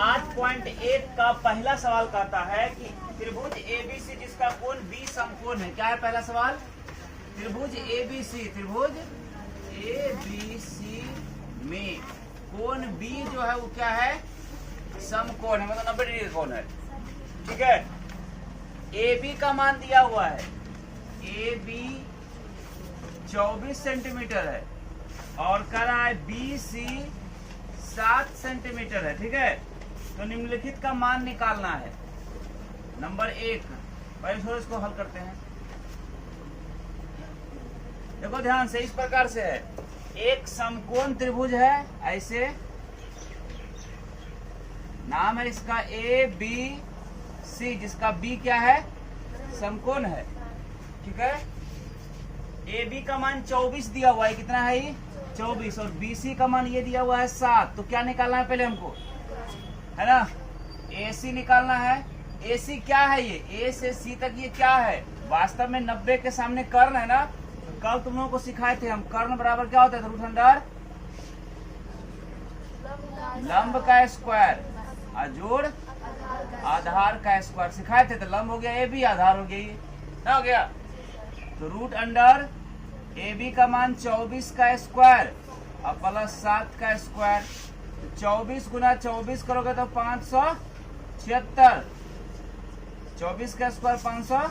5.8 का पहला सवाल कहता है कि त्रिभुज एबीसी जिसका कोण बी समकोण है। क्या है पहला सवाल? त्रिभुज एबीसी में कोण बी जो है वो क्या है? समकोण है, मतलब 90 डिग्री का कोण है। ठीक है। ए बी का मान दिया हुआ है, ए बी 24 सेंटीमीटर है और कह रहा है बी सी 7 सेंटीमीटर है। ठीक है। तो निम्नलिखित का मान निकालना है। नंबर 1, पहले थोड़ा इसको हल करते हैं। देखो ध्यान से, इस प्रकार से है, एक समकोण त्रिभुज है, ऐसे नाम है इसका ए बी सी, जिसका बी क्या है? समकोण है। ठीक है। ए बी का मान 24 दिया हुआ है, कितना है ये? 24, और बी सी का मान ये दिया हुआ है 7। तो क्या निकालना है पहले हमको, है ना? ए सी निकालना है। ए सी क्या है? ये ए से सी तक ये क्या है? वास्तव में 90 के सामने कर्ण है ना। तो कल तुम लोगों को सिखाए थे हम, कर्ण बराबर क्या होता है? रूट अंडर लंब का स्क्वायर जोड़ आधार का स्क्वायर सिखाए थे। तो लंब हो गया ए बी, आधार हो गया ये, ना हो गया? तो रूट अंडर ए बी का मान 24 का स्क्वायर और प्लस 7 का स्क्वायर। 24 गुना 24 करोगे तो 576, 24 का स्क्वायर 500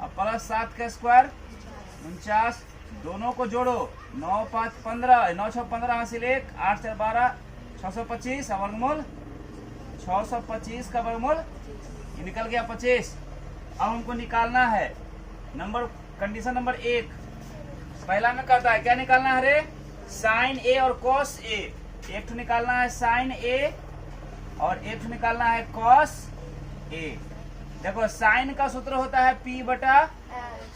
और प्लस 7 का स्क्वायर 49। दोनों को जोड़ो, 9 5 15, 9 6 15 हासिल 1, 8 4 12, 625 वर्गमूल 625 का वर्गमूल ये निकल गया 25। अब हमको निकालना है कंडीशन नंबर 1। पहला में कहता है क्या निकालना है रे? साइन ए और कॉस ए। एक तो निकालना है साइन ए और एक तो निकालना है कॉस ए। देखो साइन का सूत्र होता है P बटा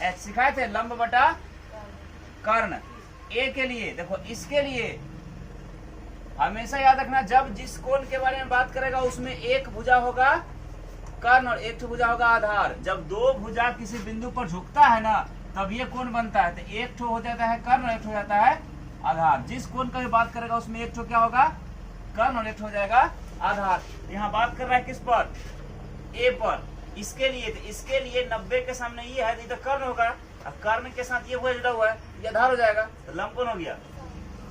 H, सिखाए थे, लंब बटा कर्ण। ए के लिए देखो, इसके लिए हमेशा याद रखना, जब जिस कोण के बारे में बात करेगा उसमें एक भुजा होगा कर्ण और एक भुजा होगा आधार। जब दो भुजा किसी बिंदु पर झुकता है ना, तब ये कोण बनता है। तो एक ठो हो जाता है कर्ण और एक ठो हो जाता है आधार। जिस कोण का भी बात करेगा उसमें एक ठो क्या होगा? कर्ण और एक ठो हो जाएगा आधार। यहाँ बात कर रहा है किस पर? ए पर। इसके लिए, तो इसके लिए 90 के सामने ये है, तो कर्ण होगा, और कर्ण के साथ ये हुआ जुड़ा हुआ है, ये आधार हो जाएगा। तो लंब कौन हो गया?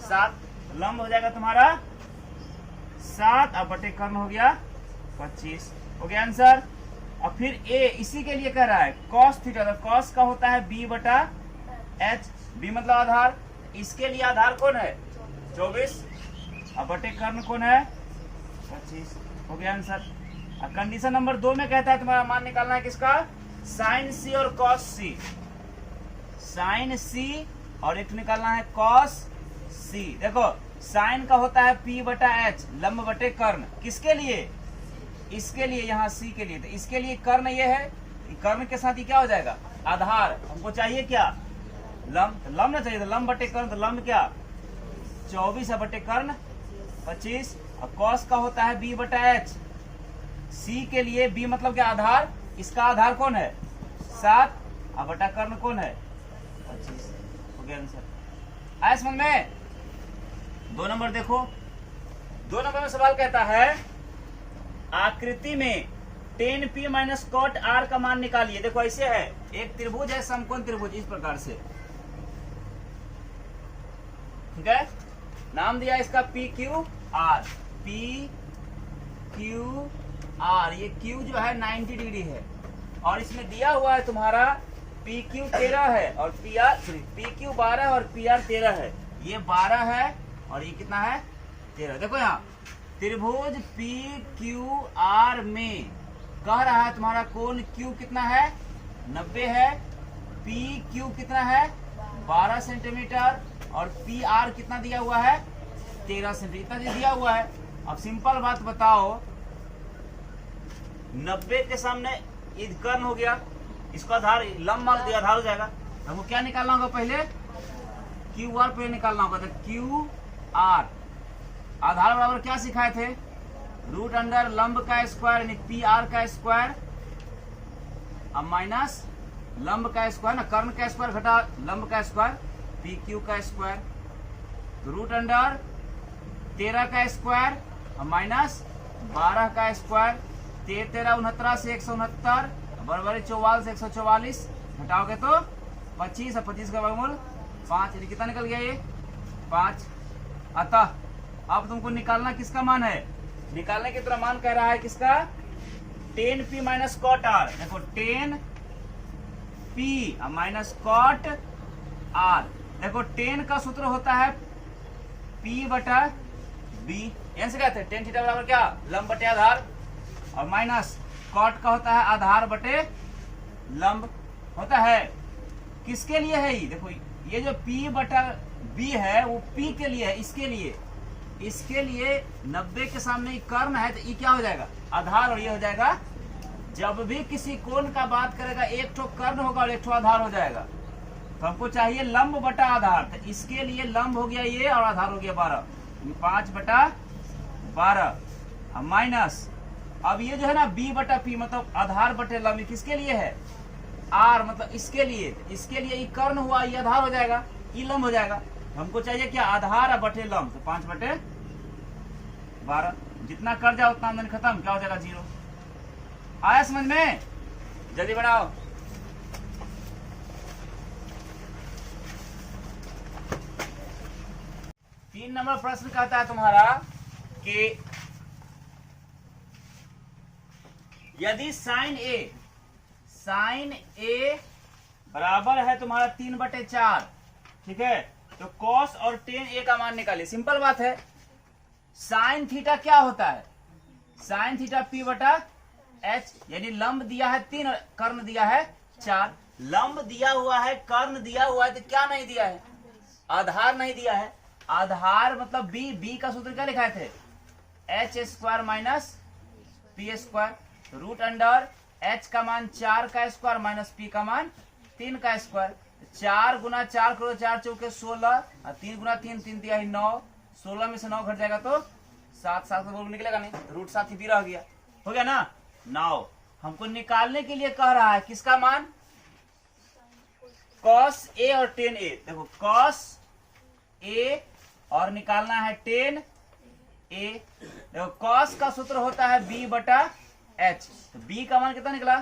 7। लंब हो जाएगा तुम्हारा 7 और बटे कर्ण हो गया 25। हो गया आंसर। और फिर ए इसी के लिए कह रहा है कॉस थीटा। तो कॉस का होता है बी बटा एच, बी मतलब आधार। इसके लिए आधार कौन है? 24 और बटे कर्ण कौन है? 25। हो गया आंसर। और कंडीशन नंबर 2 में कहता है तुम्हारा मान निकालना है किसका? साइन सी और कॉस सी। साइन सी और एक निकालना है कॉस सी। देखो साइन का होता है P बटा H, लंब बटे कर्ण। किसके लिए? इसके लिए, यहाँ सी के लिए। तो इसके लिए कर्ण ये है, कर्ण के साथ ही क्या हो जाएगा? आधार। हमको चाहिए क्या? लंब। लंब ना चाहिए, तो लंब बटे कर्ण। तो लंब क्या? 24 बटे कर्ण 25। और कॉस का होता है B बटा H। सी के लिए B मतलब क्या? आधार। इसका आधार कौन है? 7 और बटा कर्ण कौन है? 25। हो गया आंसर। आया समझ में? 2 नंबर देखो। 2 नंबर में सवाल कहता है आकृति में tan P minus cot R का मान निकालिए। देखो ऐसे है, एक त्रिभुज है, समकोण त्रिभुज, इस प्रकार से। ठीक है। नाम दिया इसका PQR। PQR, ये Q जो है 90 डिग्री है और इसमें दिया हुआ है तुम्हारा PQ 13 है और PQ 12 और PR 13 है। ये 12 है और ये कितना है? 13। देखो यहाँ त्रिभुज PQR में कह रहा है तुम्हारा कोण Q कितना है? 90 है। PQ कितना है? 12 सेंटीमीटर और PR कितना दिया हुआ है? 13 सेंटीमीटर। इतना दिया हुआ है। अब सिंपल बात बताओ, 90 के सामने कर्ण हो गया, इसको आधार लंब मान दिया, आधार हो जाएगा। हमको क्या निकालना होगा? पहले QR पे निकालना होगा। तो QR आधार बराबर क्या सिखाए थे? रूट अंडर लंब का स्क्वायर यानी PR का स्क्वायर अब माइनस लंब का स्क्वायर ना, कर्ण का स्क्वायर घटा लंब का स्क्वायर PQ का स्क्वायर। तो रूट अंडर 13 का स्क्वायर और माइनस 12 का स्क्वायर, 13 69 से 169, बराबर 44 से 144, घटाओगे तो 25 और 25 का वर्गमूल 5, यानी कितना निकल गया ये 5। अतः अब तुमको निकालना किसका मान है, निकालने की तरह मान कह रहा है किसका, 10p माइनस कॉट आर। देखो 10p माइनस कॉट आर, देखो 10 का सूत्र होता है p बटा b, यहां से कहते हैं टेन थीटा बराबर क्या, लंब बटे आधार, और माइनस कॉट का होता है आधार बटे लंब होता है। किसके लिए है ये, देखो ये जो p बटा b है वो p के लिए है, इसके लिए 90 के सामने कर्ण है तो ये क्या हो जाएगा, आधार, और ये हो जाएगा। जब भी किसी कोण का बात करेगा एक ठो कर्ण होगा और एक ठो आधार हो जाएगा, तो हमको चाहिए लंब बटा आधार, तो इसके लिए लंब हो गया ये और आधार हो गया 12, 5 बटा 12 माइनस, अब ये जो है ना b बटा p मतलब आधार बटे लंब, किसके लिए है, r मतलब इसके लिए ये कर्ण हुआ, ये आधार हो जाएगा, ये लंब हो जाएगा। हमको चाहिए क्या, आधार बटे लंब, तो 5 बटे 12, जितना कर जाओ उतना आमदनी खत्म, क्या हो जाएगा 0। आया समझ में, जल्दी बढ़ाओ। तीन नंबर प्रश्न कहता है तुम्हारा कि यदि साइन ए बराबर है तुम्हारा 3/4, ठीक है, तो कॉस और टेन ए का मान निकालिए। सिंपल बात है, साइन थीटा क्या होता है, साइन थीटा p बटा h, यानी लंब दिया है 3 और कर्ण दिया है 4, लंब दिया हुआ है, कर्ण दिया हुआ है, तो क्या नहीं दिया है, आधार नहीं दिया है। आधार मतलब b का सूत्र क्या लिखाए थे, h square minus p square, root under h का मान 4 का स्क्वायर माइनस p का मान 3 का स्क्वायर, 4 गुना 4 करो, 4 चौके 16, 3 गुना 3 3 दिया 9, 16 में से 9 घट जाएगा तो 7, 7 का वर्ग निकलेगा नहीं, रूट 7 ही भी रह गया, हो गया ना। नाउ हमको निकालने के लिए कह रहा है किसका मान, cos a और tan a। देखो cos a और निकालना है tan a। देखो cos का सूत्र होता है b बटा h, तो b का मान कितना निकला,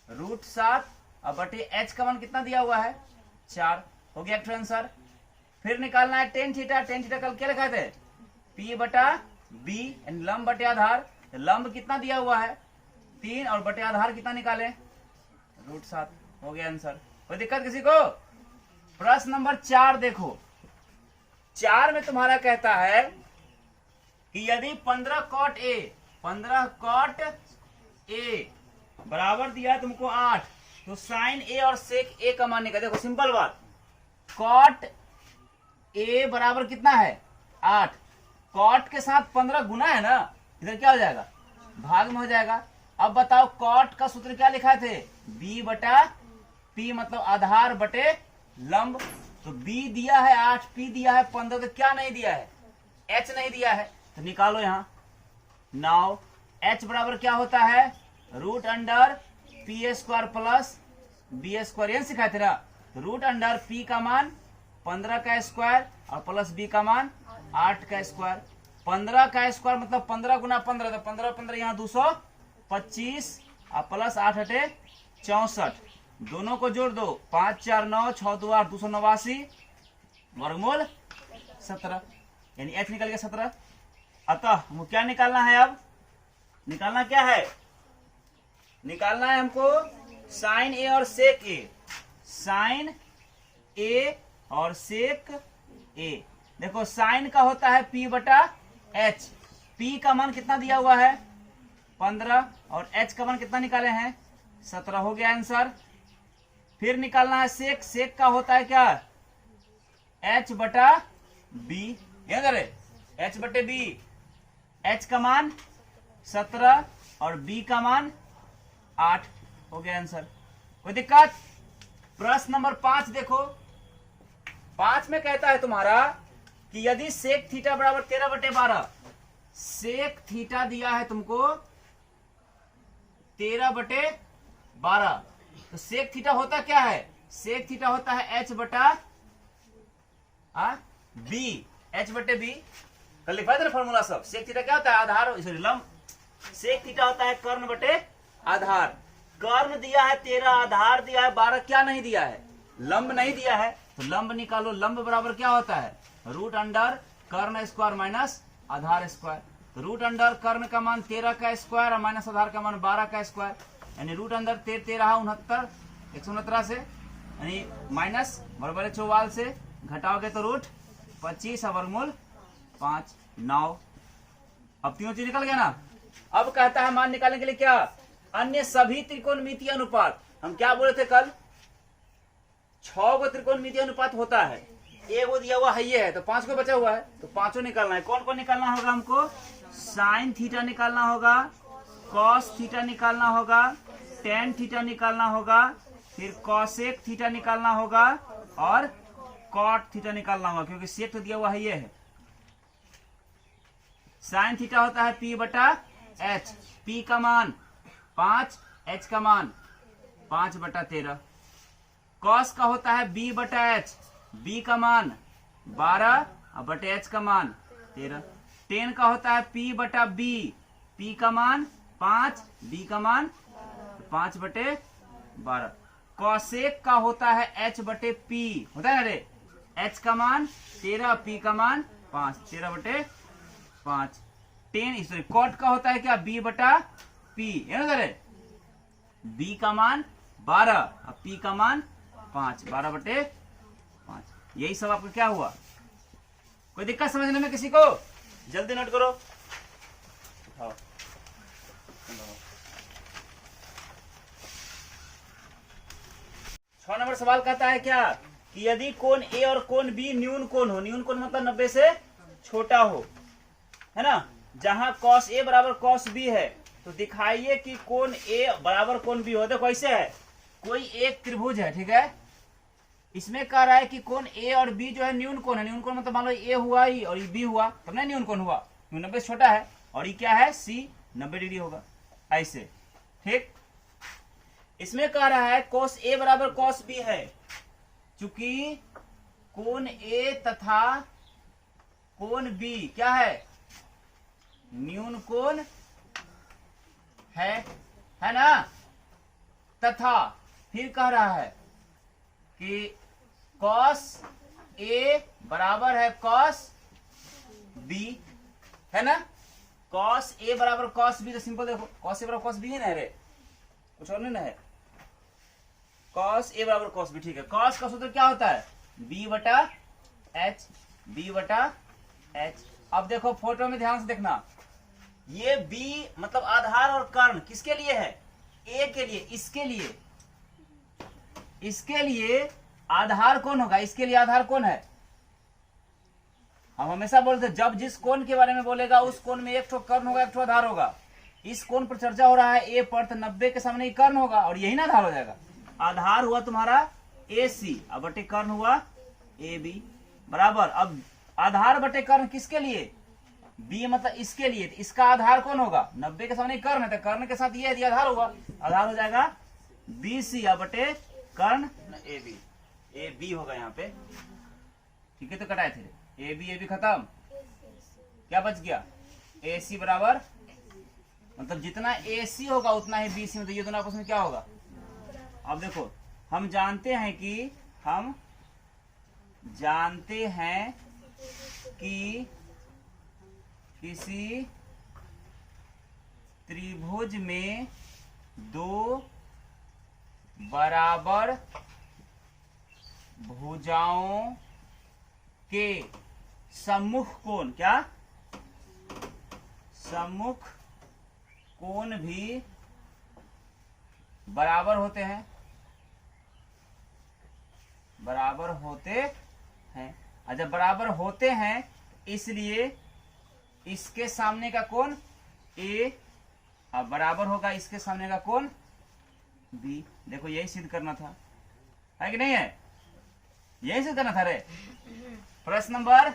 रूट 7 और बटे h का मान कितना दिया हुआ है 4, हो गया एक आंसर। फिर निकालना है टेन थीटा कल क्या लिखा थे, p बटा b, लंब बटे आधार, लंब कितना दिया हुआ है 3 और बटे आधार कितना निकाले, रूट 7, हो गया आंसर। कोई दिक्कत किसी को। प्रश्न नंबर 4 देखो, 4 में तुम्हारा कहता है कि यदि 15 कॉट ए बराबर दिया तुमको 8, तो साइन ए और सेक ए का मान निकाल। देखो सिंपल बात, कॉट ए बराबर कितना है 8, कॉट के साथ 15 गुना है ना, इधर क्या हो जाएगा, भाग में हो जाएगा। अब बताओ कॉट का सूत्र क्या लिखा थे, b बटा p मतलब आधार बटे लंब, तो b दिया है 8, p दिया है 15, तो क्या नहीं दिया है, h नहीं दिया है, तो निकालो यहाँ। नाउ h बराबर क्या होता है, root under p square plus b square, ये सिखाए थे ना, तो रूट अंडर p का मान 15 का स्क्वायर और प्लस b का मान 8 का स्क्वायर। 15 का स्क्वायर मतलब 15 गुना 15, तो 15 15 यहाँ 225 और प्लस 8 हटे 64, दोनों को जोड़ दो, 5 4 9 6 2 8 289, वर्गमूल 17, यानी h निकल गया 17। अतः हमको क्या निकालना है, अब निकालना क्या है, निकालना है हमको साइन ए और सेक ए, साइन ए और सेक ए। देखो साइन का होता है p बटा h, p का मान कितना दिया हुआ है 15 और h का मान कितना निकाले हैं 17, हो गया आंसर। फिर निकालना है सेक, सेक का होता है क्या h बटा b, h बटे b, h का मान 17 और b का मान 8, हो गया आंसर। कोई दिक्कत। प्रश्न नंबर 5 देखो, 5 में कहता है तुम्हारा कि यदि सेक थीटा बराबर 13/12, सेक थीटा दिया है तुमको 13/12, तो सेक थीटा होता क्या है, सेक थीटा होता है h बटा b, h बटे b, कल लिखा था ना फॉर्मूला सब। सेक थीटा क्या होता है, आधार सॉरी लंब सेक थीटा होता है कर्ण बटे आधार। कर्ण दिया है 13, आधार दिया है 12, क्या नहीं दिया है? लंब नहीं दिया है। तो लंब निकालो। लंब बराबर क्या होता है? रूट अंडर कर्ण स्क्वायर माइनस आधार स्क्वायर। तो रूट अंडर कर्ण का मान 13 का स्क्वायर और माइनस आधार का मान 12 का स्क्वायर, यानी रूट अंदर 13 69 169 से, यानी माइनस बराबर 44 से घटाओगे तो रूट 25 और वर्गमूल 5 9। अब तीनों चीज निकल गया ना। अब कहता है मान निकालने के लिए क्या? अन्य सभी त्रिकोणमितीय अनुपात। हम क्या बोले थे कल? 6 गो त्रिकोणमितीय अनुपात होता है, एगो दिया हुआ है ये है, तो 5 को बचा हुआ है, तो 5 निकालना है। कौन कौन निकालना होगा हमको? साइन थीटा निकालना होगा, कॉस थीटा निकालना होगा, टेन थीटा निकालना होगा, फिर कॉसेक थीटा निकालना होगा और कॉट थीटा निकालना होगा, क्योंकि सेक तो दिया हुआ है ये है। साइन थीटा होता है P बटा H, P का मान 5, H का मान 5 बटा 13। कॉस का होता है B बटा H, B का मान 12 और बटे H का मान 13। टेन का होता है P बटा B, P का मान 5, B का मान 5 बटे 12। कॉसेक का होता है H बटे P, होता है ना रे? H का मान 13, P का मान 5, 13 बटे 5। टेन सॉरी कॉट का होता है क्या? B बटा P, है ना रे? B का मान 12 और P का मान 5, 12 बटे 5। यही सब आपका क्या हुआ? कोई दिक्कत समझने में किसी को? जल्दी नोट करो। हाँ। 6 नंबर सवाल कहता है क्या कि यदि कोण ए और कोण बी न्यून कोण हो, न्यून कोण मतलब 90 से छोटा हो, है ना, जहां cos ए बराबर cos बी है, तो दिखाइए कि कोण ए बराबर कोण बी हो। देखो ऐसे है, कोई एक त्रिभुज है, ठीक है, इसमें कह रहा है कि कोण ए और बी जो है न्यून कोण है। न्यून कोण मतलब मान लो ए हुआ ही और ये बी हुआ, तब ना न्यून कोण हुआ, 90 से छोटा है, और ये क्या है? सी 90 डिग्री होगा, ऐसे, ठीक। इसमें कह रहा है cos ए बराबर cos बी है, चूंकि कोण ए तथा कोण बी क्या है? न्यून कोण है ना, तथा फिर कह रहा है कि cos ए बराबर है cos बी, है ना। cos ए बराबर cos बी, तो सिंपल देखो cos ए बराबर cos बी है ना रे, कुछ और नहीं ना है। cos ए बराबर cos बी, ठीक है। cos का सूत्र क्या होता है? b बटा h, b बटा h। अब देखो फोटो में ध्यान से देखना, ये b मतलब आधार और कर्ण किसके लिए है? a के लिए। इसके लिए आधार कौन होगा? इसके लिए आधार कौन है? हम हमेशा बोलते हैं जब जिस कोण के बारे में बोलेगा उस कोण में एक ठो कर्ण होगा, एक ठो आधार होगा। इस कोण पर चर्चा हो रहा है ए पर, तो 90 के सामने कर्ण होगा और यही ना आधार हो जाएगा। आधार हुआ तुम्हारा AC और बटे कर्ण हुआ AB बराबर। अब आधार बटे कर्ण किसके लिए? B मतलब इसके लिए, तो इसका आधार कौन होगा? 90 के सामने कर्ण है, तो कर्ण के साथ ये यदि आधार होगा, आधार हो जाएगा BC और बटे कर्ण AB। AB होगा यहाँ पे, ठीक है। तो कटाए थे AB खत्म, क्या बच गया? AC बराबर, मतलब जितना AC होगा उतना ही BC, मतलब ये दोनों आपस में क्या होगा? अब देखो, हम जानते हैं कि किसी त्रिभुज में दो बराबर भुजाओं के सम्मुख कोण, क्या? सम्मुख कोण भी बराबर होते हैं, और जब बराबर होते हैं इसलिए इसके सामने का कोण A और बराबर होगा इसके सामने का कोण B। देखो यही सिद्ध करना था, है कि नहीं है? यही सिद्ध करना था रे। प्रश्न नंबर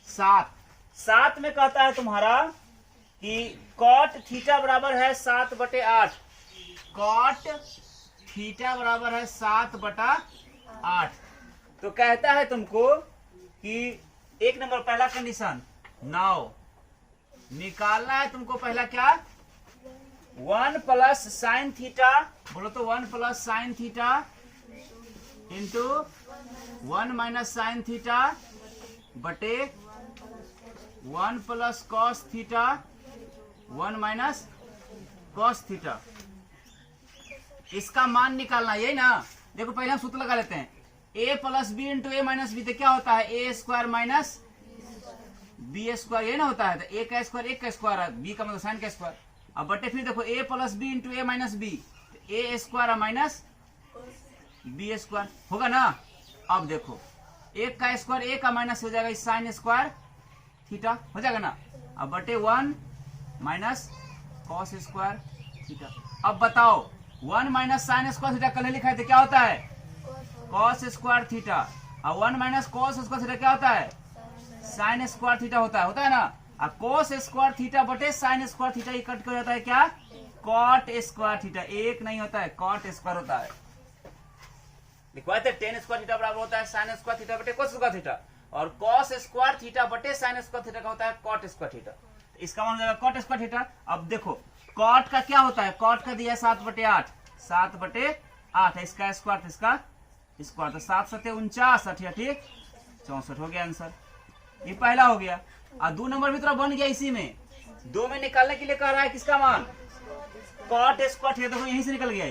7 में कहता है तुम्हारा कि cot थीटा बराबर है 7/8। cot थीटा बराबर है 7/8। तो कहता है तुमको कि एक नंबर पहला कंडीशन, नाउ निकालना है तुमको पहला क्या, 1 प्लस साइन थीटा, बोलो तो 1 plus sine theta into 1 minus sine theta बटे 1 plus cos theta 1 minus cos theta. इसका मान निकालना, यही ना। देखो पहले हम सूत्र लगा लेते हैं, a plus B into A minus B, तो क्या होता है A square minus B square, ये ना होता है। तो ए का स्क्वायर एक का स्क्वायर है, बी का मतलब साइन का स्क्वायर। अब बटे फिर देखो a plus B into A minus B, A square minus B square होगा ना। अब देखो एक का स्क्वायर एक का माइनस हो जाएगा, साइन स्क्वायर थीटा हो जाएगा ना। अब बटे 1 माइनस कॉस स्क्वायर थीटा। अब बताओ 1 माइनस साइन स्क्वायर थीटा कल लिखा है तो क्या होता है कॉस स्क्वायर थीटा, और 1 माइनस कॉस स्क्वायर थीटा क्या होता है साइन स्क्वायर थीटा होता है ना। अब कॉस स्क्वायर थीटा बटे साइन स्क्वायर थीटा इकट्ठ हो जाता है क्या, कॉट स्क्वायर थीटा। एक नहीं होता है, कॉट स्क्वायर होता है। लिखवाए थे टेन स्क्वायर थीटा बराबर होता है साइन स्क्वायर थीटा बटे कोस स्क्वायर थीटा, और कॉस स्क्वायर थीटा बटे साइन स्क्वायर थीटा का होता है कॉट स्क्वायर थीटा। इसका मान हो जाएगा कॉट स्क्वायर थीटा। अब देखो कॉट का क्या होता है, कॉट का दिया है 7/8, 7/8 है, इसका स्क्वायर इसका स्क्वायर, तो 7 7 49, 68 64 हो गया आंसर। ये पहला हो गया। और 2 नंबर भी तो बन गया इसी में। 2 में निकालने के लिए कह रहा है किसका मान, कॉट स्क्वायर थीटा। देखो यहीं से निकल गया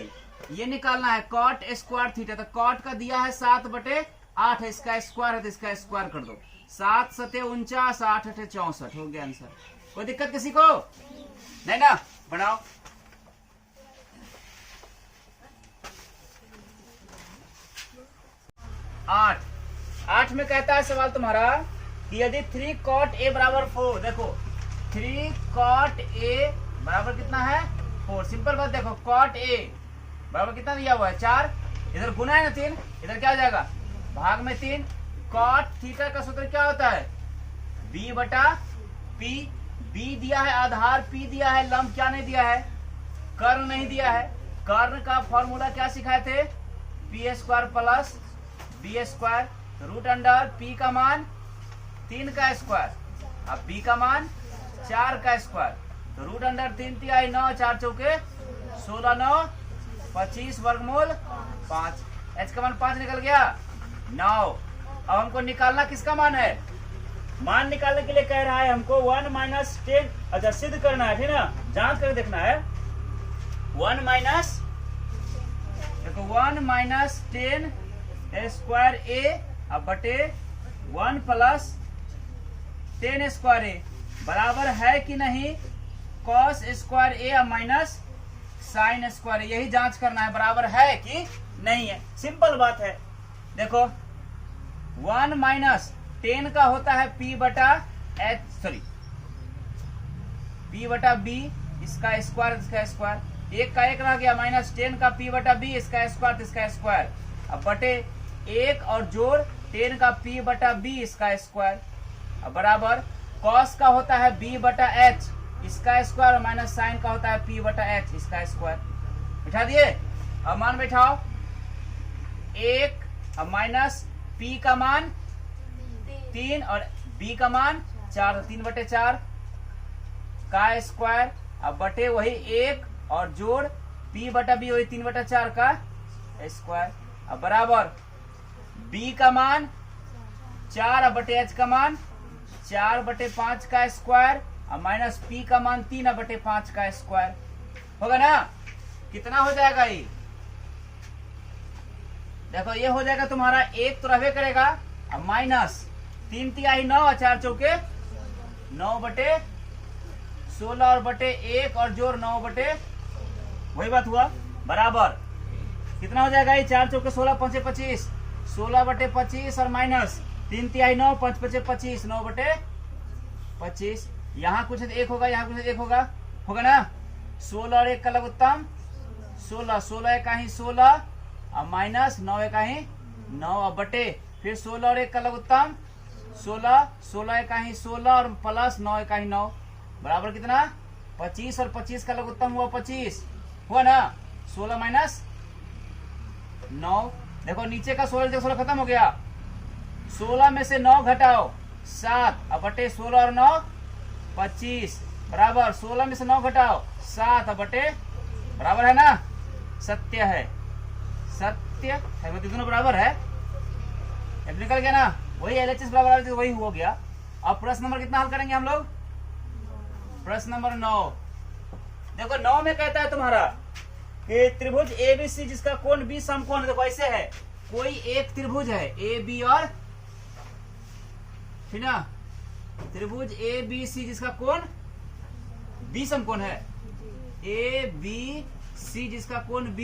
ये निकालना है कॉट स्क्वायर थीटा। तो कॉट का दिया है 7/8 है, इसका स्क्वायर है तो इसका स्क्वायर कर दो, 7 7 49, 8 8 64 हो गया आंसर। कोई दिक्कत किसी को नहीं ना, बनाओ। आठ में कहता है सवाल तुम्हारा कि यदि 3 cot a बराबर 4, देखो 3 cot a बराबर कितना है 4। सिंपल बात, देखो cot a बराबर कितना दिया हुआ है 4, इधर गुना है ना 3, इधर क्या हो जाएगा भाग में 3। cot थीटा का सूत्र क्या होता है b बटा p। b दिया है आधार, p दिया है लंब, क्या नहीं दिया है कर्ण नहीं दिया है। कर्ण का फॉर्मूला क्या सिखाए थे, p square plus b square root under p का मान 3 का स्क्वायर, अब b का मान 4 का स्क्वायर, तो रूट अंडर 3 तिहाई 9, 4 चौके 16, 9 25 वर्गमूल 5। h का मान 5 निकल गया 9। अब हमको निकालना किसका मान है, मान निकालने के लिए कह रहा है हमको 1 माइनस 10, अच्छा सिद्ध करना है, ठीक ना, जांच करके देखना है। 1 माइनस, देखो 1 माइनस 10 स्क्वायर ए अब बटे 1 प्लस 10 स्क्वायर ए बराबर है कि नहीं कॉस स्क्वायर ए माइनस साइन स्क्वायर ए। यही जांच करना है बराबर है कि नहीं है, सिंपल बात है। देखो 1 माइनस 10 का होता है p बटा b, इसका स्क्वायर इसका स्क्वायर, एक का एक रह गया, माइनस 10 का p बटा b, इसका स्क्वायर इसका स्क्वायर, अब बटे 1 और जोड़ 10 का p बटा b, इसका स्क्वायर, अब बराबर cos का होता है b बटा h, इसका स्क्वायर, माइनस साइन का होता है p बटा h, इसका स्क्वायर। बिठा दिए, अब मान बैठाओ 1, अब माइनस p का मान 3 और b का मान 4, 3/4 का स्क्वायर, अब बटे वही 1 और जोड़ p बटा b वही 3/4 का स्क्वायर, अब बराबर b का मान 4 अब बटे h का मान 4/5 का स्क्वायर, और माइनस p का मान 3/5 का स्क्वायर होगा ना। कितना हो जाएगा ये, देखो ये हो जाएगा तुम्हारा 1 तो रहबे करेगा, अब माइनस 3 तिहाई 9, 4 चौके 9/16 और बटे 1 और जोड़ 9 वही बात हुआ, बराबर कितना हो जाएगा ये 4 चौके 16, 5 25, 16/25 और माइनस 3 तिहाई 9, 5 5 25, 9/25। यहाँ कुछ 1 होगा, यहाँ कुछ 1 होगा, होगा ना। 16 और 1 का लघुत्तम 16, 16 का ही 16 और माइनस 9 का ही 9, अब बटे फिर 16 और 1 का लघुत्तम 16, 16 का ही 16 और प्लस 9 का ही 9 बराबर कितना 25, और 25 का लघुत्तम हुआ 25, हुआ ना। 16 माइनस 9, देखो नीचे का 16 16 खत्म हो गया, 16 में से 9 घटाओ 7, अब बटे 16 और 9 25, बराबर 16 में से 9 घटाओ 7 बटे बराबर है ना, सत्य है, सत्य है, मतलब दोनों बराबर है। अब निकल गया ना, वही LHS बराबर वही हो गया। अब प्रश्न नंबर कितना हल करेंगे हम लोग? प्रश्न नंबर 9। देखो 9 में कहता है तुम्हारा कि त्रिभुज ABC जिसका कोण B समकोण है। देखो ऐसे है, कोई एक त्रिभुज है AB और ठीक ना, त्रिभुज ABC जिसका कोण B समकोण है, ABC जिसका कोण B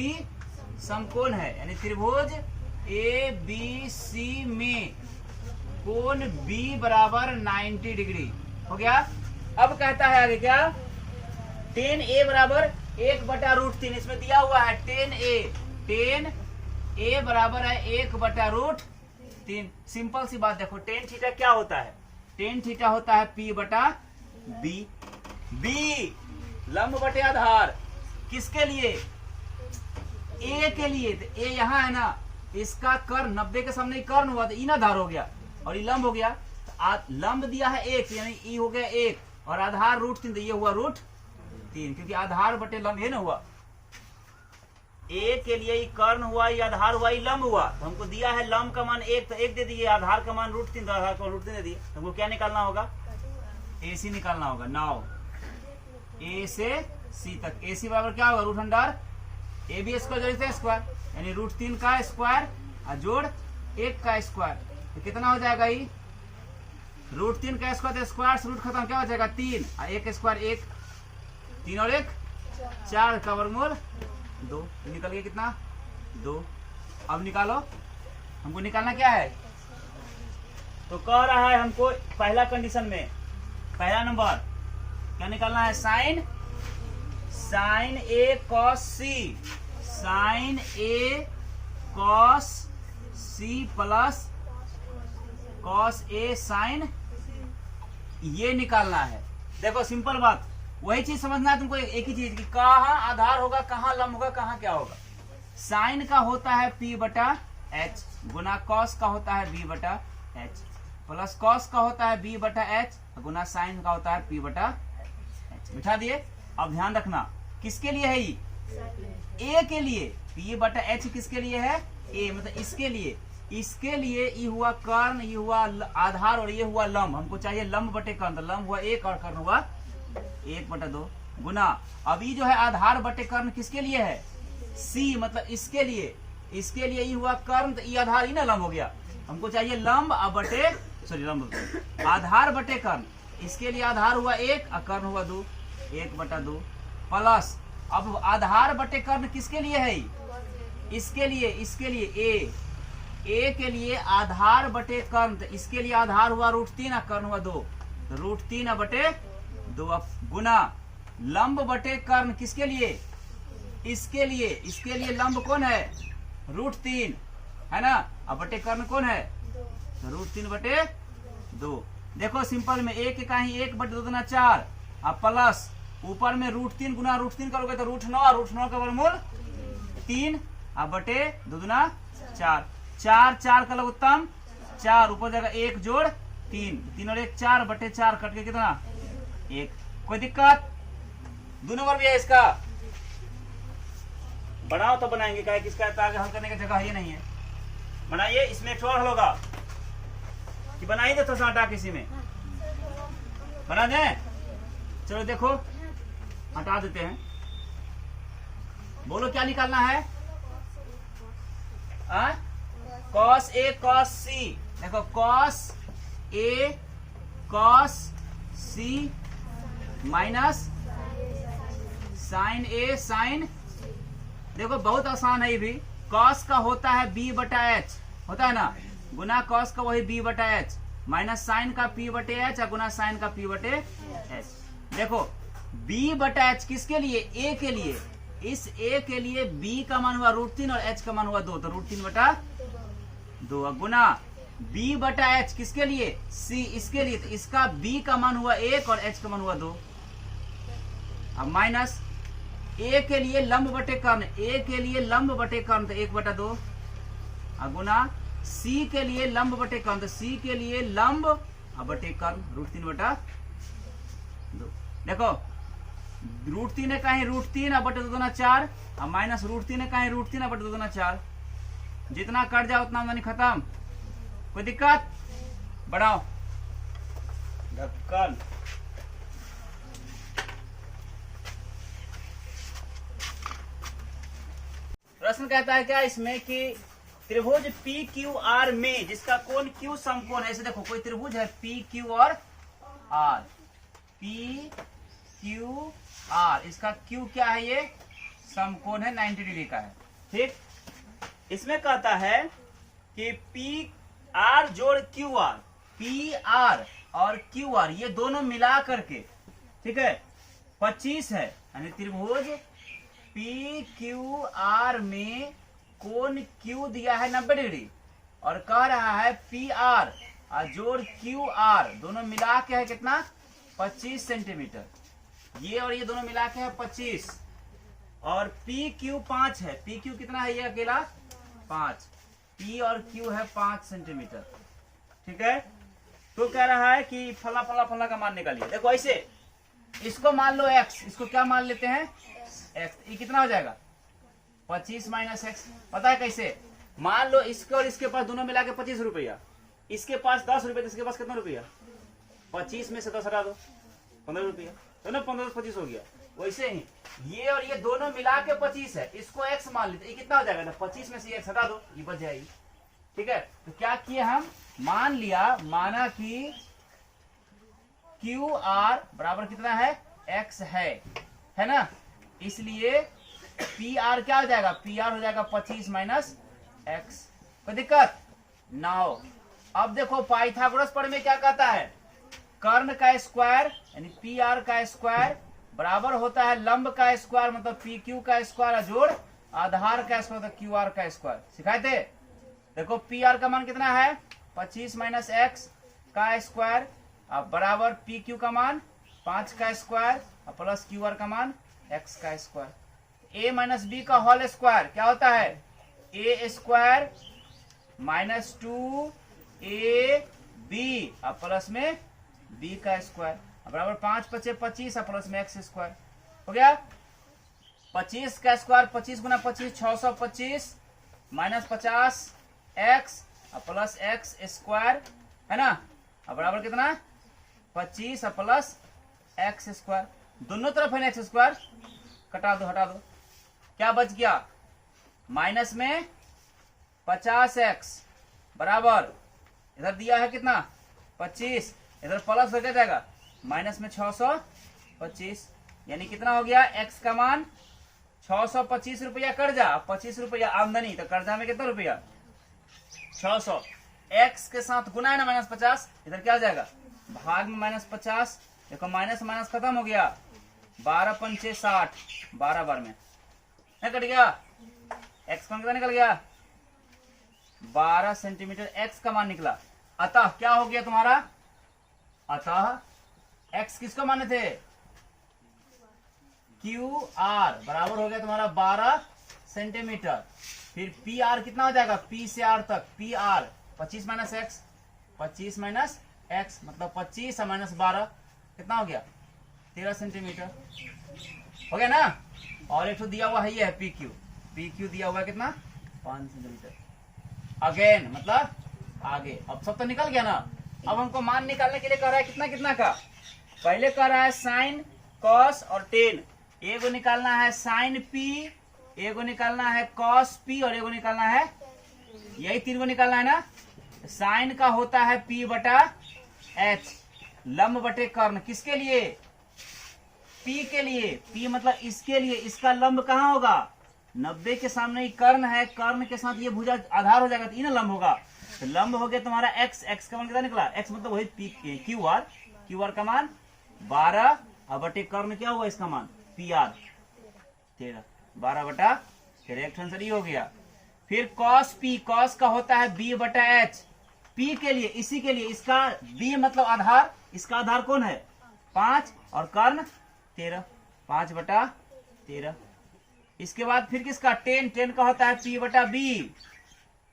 समकोण है, यानी त्रिभुज ABC में कोण B बराबर 90 डिग्री हो गया। अब कहता है आगे क्या, tan A बराबर 1/√3, इसमें दिया हुआ है tan A बराबर है 1/√3। सिंपल सी बात, देखो tan थीटा क्या होता है, tan थीटा होता है P/B। B लंब बटे आधार किसके लिए? A के लिए। तो A यहाँ है ना, इसका कर्ण 90 के सामने कर्ण हुआ तो इन आधार हो गया और ये लंब हो गया। तो लंब दिया है 1 यानी ई हो गया 1 और आधार √3, तो ये हुआ √3, क्योंकि आधार बटे लंब ये ना हुआ। A के लिए ये कर्ण हुआ, ये आधार हुआ, ये लंब हुआ। तो हमको दिया है लंब का मान 1, तो 1 दे दिए, आधार का मान √3, तो आधार का √3 दे दिए। तो हमको क्या निकालना होगा? AC निकालना होगा। नाउ A से C तक, AC बराबर क्या होगा? √√AB स्क्वायर जोड़ स्क्वायर, यानी √3 का स्क्वायर और जोड़ 1 का स्क्वायर, तो कितना हो जाएगा? ये √3 का स्क्वायर, तो स्क्वायर से रूट खत्म, क्या हो जाएगा? 3 और 1 स्क्वायर 1, 3 और 1 4 का वर्गमूल 2, निकल गया कितना? 2। अब निकालो, हमको निकालना क्या है? तो कह रहा है हमको पहला कंडीशन में, पहला नंबर क्या निकालना है? Sine A cos C, sine A cos C plus cos A sine, ये निकालना है। देखो सिंपल बात, वही चीज समझना है तुमको, एक ही चीज कि कहाँ आधार होगा, कहाँ लंब होगा, कहाँ क्या होगा। साइन का होता है P/H गुना कॉस का होता है B/H प्लस कॉस का होता है B/H गुना साइन का होता है P/H। बिठा दिए। अब ध्यान रखना, किसके लिए है ये? A के लिए। P/H किसके लिए है? A, मतलब इसके लिए। इसके लिए ये हुआ कर्ण, ये हुआ आधार और ये हुआ लंब। हमको चाहिए लंब बटे कर्ण, तो लंब हुआ 1 और कर्ण हुआ 1/2 गुना। अब ये जो है आधार बटे कर्ण किसके लिए है? C, मतलब इसके लिए। इसके लिए ये हुआ कर्ण, तो ये आधार ही ना लंब हो गया। हमको चाहिए लंब बटे लंब आधार बटे कर्ण। इसके लिए आधार हुआ 1 और कर्ण हुआ 2, 1/2 प्लस। अब आधार बटे कर्ण किसके लिए है? इसके लिए। इसके लिए A के लिए आधार बटे कर्ण, तो इसके लिए आधार हुआ √3 और कर्ण हुआ 2, तो √3/2 गुना लंब बटे कर्ण किसके लिए? इसके लिए। इसके लिए लंब कौन है? √3 है ना, अब बटे कर्ण कौन है? तो √3/2। देखो सिंपल में 1 का ही 1/2 गुना 4 अब प्लस ऊपर में √3 गुना √3 करोगे तो √9 का वर्गमूल 3 अब बटे 2 गुना 4, 4 का लघुत्तम 4, ऊपर जगह 1 जोड़ 3, 3 और 1 4/4 कट के कितना? 1। कोई दिक्कत? 2 नंबर भी है इसका, बनाओ तो बनाएंगे, क्या किसका आगे हल करने की जगह ये नहीं है। बनाइए, इसमें एक और हल होगा कि बनाइए तो थोड़ा हटा किसी में बना दें। चलो देखो हटा देते हैं, बोलो क्या निकालना है? cos A cos C। देखो cos A cos C minus sin A sin। देखो बहुत आसान है ये भी। cos का होता है B/H, होता है ना, गुना cos का वही B/H माइनस sin का P/H और गुना sin का P/H। देखो B/H किसके लिए? A के लिए। इस A के लिए B का मान हुआ √3 और H का मान हुआ 2, तो √3/2 गुना B/H किसके लिए? C, इसके लिए। तो इसका B का मान हुआ 1 और H का मान हुआ 2। अब माइनस A के लिए लंब बटे कर्ण, A के लिए लंब बटे कर्ण तो 1/2 गुना C के लिए लंब बटे कर्ण, तो C के लिए लंब बटे कर्ण √3/2। देखो √3 है कहीं √3 अब बटे 2 दूना 4 और माइनस √3 है कहीं √3 अब बटे 2 दूना 4। जितना कट जाए उतना आमदनी खत्म। कोई दिक्कत? बढ़ाओ ढक्कन। प्रश्न कहता है क्या इसमें कि त्रिभुज पी क्यू आर में जिसका कोण क्यू समकोण है। ऐसे देखो कोई त्रिभुज है पी क्यू और आर, पी क्यू आर, इसका क्यू क्या है, ये समकोण है, 90 डिग्री का है। ठीक, इसमें कहता है कि पी आर जोड़ क्यू आर, पी आर और क्यू आर ये दोनों मिला करके, ठीक है, 25 है। यानी त्रिभुज पी क्यू आर में कोण क्यू दिया है 90 डिग्री और कह रहा है पी आर जोड़ क्यू आर दोनों मिला के है कितना, 25 सेंटीमीटर। ये और ये दोनों मिला के है 25 और पी क्यू 5 है। पी क्यू कितना है, ये अकेला 5, पी और क्यू है 5 सेंटीमीटर। ठीक है, तो कह रहा है कि फला फला फला का मान निकालिए। देखो ऐसे इसको मान लो x, इसको क्या मान लेते हैं x, ये कितना हो जाएगा 25 माइनस x। पता है कैसे, मान लो इसके और इसके पास दोनों मिला के 25 रुपया, इसके पास 10 रुपया, तो इसके पास कितना रुपया, 25 में से 10 हटा दो 15 रुपया, तो ना 15 से 25 हो गया। वैसे ही ये और ये दोनों मिला के 25 है, इसको x मान लेते, ये कितना हो जाएगा ना 25 में से x हटा दो, ये बच जाएगी। ठीक है, तो क्या किए हम, मान लिया, माना कि क्यू आर बराबर कितना है x है ना, इसलिए पी आर क्या हो जाएगा, पी आर हो जाएगा 25 माइनस x। कोई दिक्कत? नाउ अब देखो पाइथागोरस पर में क्या कहता है, कर्ण का स्क्वायर यानी पी आर का स्क्वायर बराबर होता है लंब का स्क्वायर मतलब पी क्यू का स्क्वायर जोड़ आधार का स्क्वायर मतलब क्यू आर का स्क्वायर। सिखाए थे। देखो पी आर का मान कितना है 25 माइनस एक्स का स्क्वायर अब बराबर पी क्यू का मान 5 का स्क्वायर प्लस क्यू आर का मान x का स्क्वायर। a माइनस बी का होल स्क्वायर क्या होता है, a square minus 2ab plus में b का स्क्वायर बराबर 5 × 5 = 25 प्लस में x स्क्वायर हो गया। 25 का square 25 × 25 625 minus 50 x plus x square है ना, अब बराबर कितना 25 प्लस x स्क्वायर। दोनों तरफ है x स्क्वायर, कटा दो हटा दो, क्या बच गया माइनस में 50x बराबर इधर दिया है कितना 25, इधर प्लस हो जाएगा माइनस में 625, यानी कितना हो गया x का मान 625 रुपया कर्जा 25 रुपया आमदनी, तो कर्जा में कितना रुपया 600, x के साथ गुना है ना -50, इधर क्या हो जाएगा भाग में -50। देखो माइनस माइनस खत्म हो गया, 12 × 5 = 60, 12 बार में नहीं कट गया, x का कितना निकल गया 12 सेंटीमीटर x का मान निकला। अतः क्या हो गया तुम्हारा, अतः x किसको माने थे क्यू आर बराबर हो गया तुम्हारा 12 सेंटीमीटर। फिर पी आर कितना हो जाएगा p से r तक, P R 25 minus x 25 minus x मतलब 25 माइनस 12 कितना हो गया 13 सेंटीमीटर हो गया ना। और एक तो दिया हुआ है ये है पी क्यू दिया हुआ है कितना 5 सेंटीमीटर। अगेन मतलब आगे, अब सब तो निकल गया ना। अब हमको मान निकालने के लिए कह रहा है कितना कितना का, पहले कह रहा है साइन कॉस और टेन, एगो निकालना है साइन पी, एगो निकालना है कॉस पी और एगो निकालना है, यही 3 गो निकालना है ना। साइन का होता है पी बटा एच, लंब बटे कर्ण, किसके लिए पी के लिए, पी मतलब इसके लिए, इसका लंब कहाँ होगा 90 के सामने ही कर्ण है, कर्ण के साथ ये भुजा आधार हो जाएगा तो ये ना लंब होगा, तो लंब हो गया तुम्हारा x, x का मान कितना निकला x मतलब वही पी क्यू आर का मान 12 और बटे कर्ण क्या हुआ इसका मान पी आर 13, 12 बटा 13, एक आंसर ये हो गया। फिर cos p, cos का होता है b बटा h, p के लिए इसी के लिए, इसका b मतलब आधार, इसका आधार कौन है 5 और कर्ण 13, 5 बटा 13। इसके बाद फिर किसका टेन, टेन का होता है p बटा b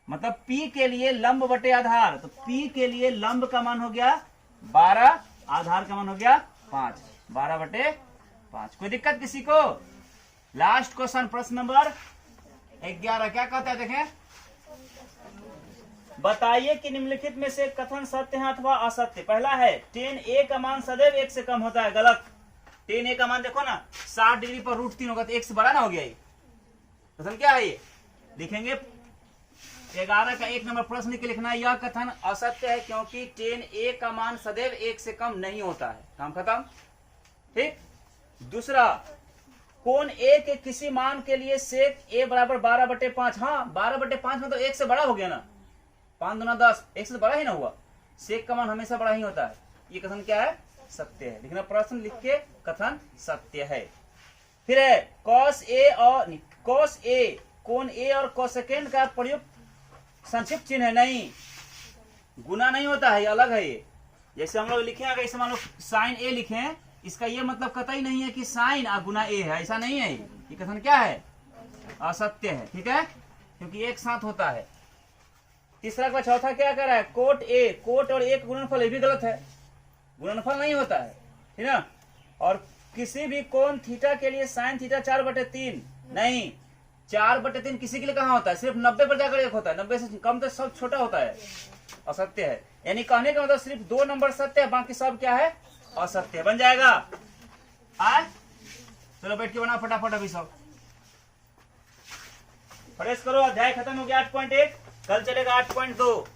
मतलब p के लिए लंब बटे आधार, तो p के लिए लंब का मान हो गया 12, आधार का मान हो गया 5। 12/5। कोई दिक्कत किसी को? लास्ट क्वेश्चन प्रश्न नंबर 11 क्या कहता है देखें, बताइए कि निम्नलिखित में से कथन सत्य है अथवा असत्य। पहला है 10a का मान सदैव 1 से कम होता है, गलत। 10a का मान देखो ना 60 डिग्री पर √3 होगा तो 1 से बड़ा ना हो गया ये। कथन क्या है ये? लिखेंगे 11 का 1 नंबर प्रश्न लिख के लिखना है यह कथन असत्य है क्योंकि 10a का मान सदैव 1 से कम नहीं होता है। काम खत्म। ठीक। दूसरा, कोण a के किसी मान के लिए सेक a बराबर 12/5। हाँ 12/5 में तो 1 से बड़ा हो गया ना, 5 दूना 10, 1 से बड़ा ही ना हुआ। सेक का मान हमेशा बड़ा ही होता है। ये कथन क्या है? सत्य है। लिखना प्रश्न लिख के कथन सत्य है। फिर है cos a कोण a और कोसेकेंड का प्रयुक्त संक्षिप्त चिन्ह है। नहीं, गुना नहीं होता है, ये अलग है। ये जैसे हम लोग लिखे अगर इसे मान लो साइन a लिखें, इसका ये मतलब कतई नहीं है कि साइन और गुना a है, ऐसा नहीं है। ये कथन क्या है? असत्य है। ठीक है, क्योंकि एक साथ होता है। तीसरा का चौथा क्या कर रहा है? कोट और एक गुणनफल, ये भी गलत है, गुणनफल नहीं होता है। ठीक है। और किसी भी कोण थीटा के लिए साइन थीटा 4/3 नहीं, 4/3 किसी के लिए कहाँ होता है? सिर्फ 90 पर जाकर 1 होता है, 90 से कम तो सब छोटा होता है। असत्य है। यानी कहने का मतलब सिर्फ 2 नंबर सत्य है, बाकी सब क्या है? असत्य। बन जाएगा। चलो बैठ के बना फटाफट अभी सब। फ्रेश करो। अध्याय खत्म हो गया 8.1, कल चलेगा 8.2।